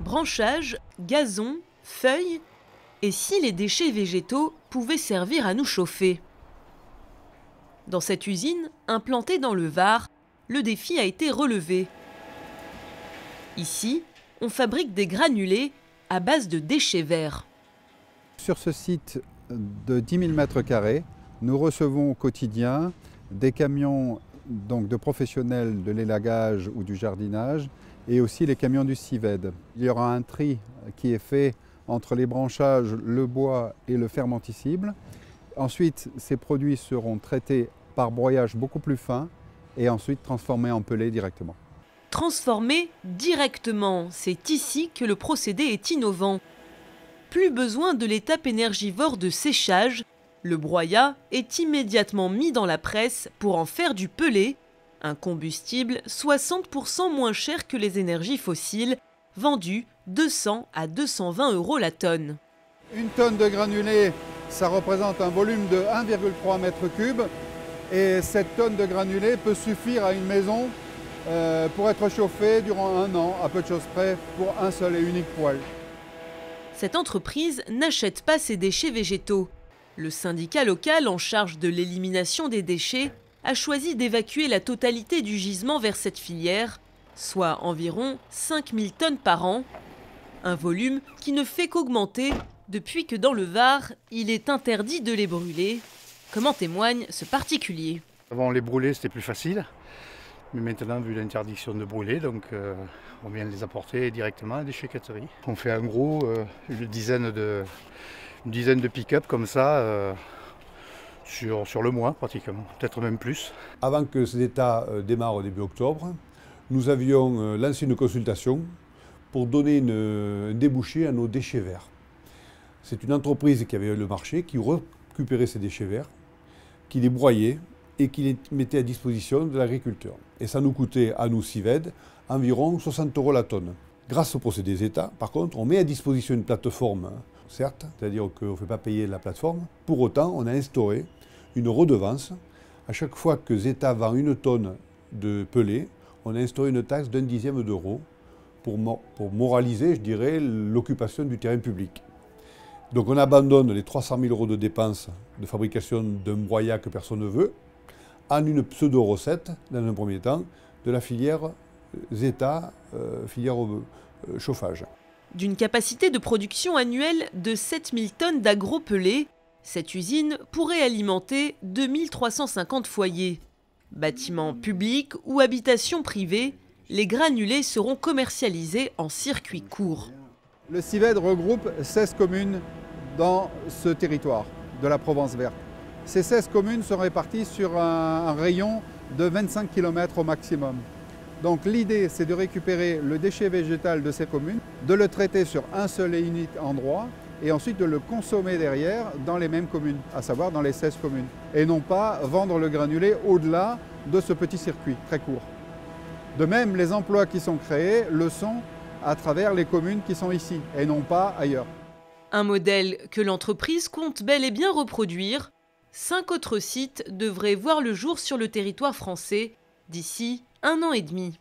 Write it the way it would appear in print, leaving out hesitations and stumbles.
Branchages, gazon, feuilles, et si les déchets végétaux pouvaient servir à nous chauffer? Dans cette usine, implantée dans le Var, le défi a été relevé. Ici, on fabrique des granulés à base de déchets verts. Sur ce site de 10 000 m², nous recevons au quotidien des camions donc, de professionnels de l'élagage ou du jardinage et aussi les camions du CIVED. Il y aura un tri qui est fait entre les branchages, le bois et le fermenticible. Ensuite, ces produits seront traités par broyage beaucoup plus fin et ensuite transformés en pellets directement. Transformés directement, c'est ici que le procédé est innovant. Plus besoin de l'étape énergivore de séchage, le broyat est immédiatement mis dans la presse pour en faire du pellet, un combustible 60 % moins cher que les énergies fossiles, vendu 200 à 220 € la tonne. Une tonne de granulés, ça représente un volume de 1,3 m3 et cette tonne de granulés peut suffire à une maison pour être chauffée durant 1 an, à peu de choses près, pour un seul et unique poêle. Cette entreprise n'achète pas ses déchets végétaux. Le syndicat local en charge de l'élimination des déchets a choisi d'évacuer la totalité du gisement vers cette filière, soit environ 5000 tonnes par an. Un volume qui ne fait qu'augmenter depuis que dans le Var, il est interdit de les brûler, comme en témoigne ce particulier. Avant, les brûler, c'était plus facile. Mais maintenant, vu l'interdiction de brûler, donc on vient les apporter directement à la déchetterie. On fait en gros une dizaine de pick-up comme ça sur le mois pratiquement, peut-être même plus. Avant que cet état démarre au début octobre, nous avions lancé une consultation pour donner un débouché à nos déchets verts. C'est une entreprise qui avait le marché, qui récupérait ces déchets verts, qui les broyait et qui les mettait à disposition de l'agriculteur. Et ça nous coûtait, à nous, CIVED, environ 60 € la tonne. Grâce au procédé Zeta, par contre, on met à disposition une plateforme, certes, c'est-à-dire qu'on ne fait pas payer la plateforme. Pour autant, on a instauré une redevance. À chaque fois que Zeta vend une tonne de pellet, on a instauré une taxe d'1 dixième d'euro pour moraliser, je dirais, l'occupation du terrain public. Donc on abandonne les 300 000 € de dépenses de fabrication d'un broyat que personne ne veut, en une pseudo-recette, dans un premier temps, de la filière Zeta, filière chauffage. D'une capacité de production annuelle de 7000 tonnes d'agro-pelés, cette usine pourrait alimenter 2350 foyers. Bâtiments publics ou habitations privées, les granulés seront commercialisés en circuit court. Le CIVED regroupe 16 communes dans ce territoire de la Provence verte. Ces 16 communes sont réparties sur un rayon de 25 km au maximum. Donc l'idée, c'est de récupérer le déchet végétal de ces communes, de le traiter sur un seul et unique endroit et ensuite de le consommer derrière dans les mêmes communes, à savoir dans les 16 communes. Et non pas vendre le granulé au-delà de ce petit circuit très court. De même, les emplois qui sont créés le sont à travers les communes qui sont ici et non pas ailleurs. Un modèle que l'entreprise compte bel et bien reproduire. 5 autres sites devraient voir le jour sur le territoire français d'ici 1 an et demi.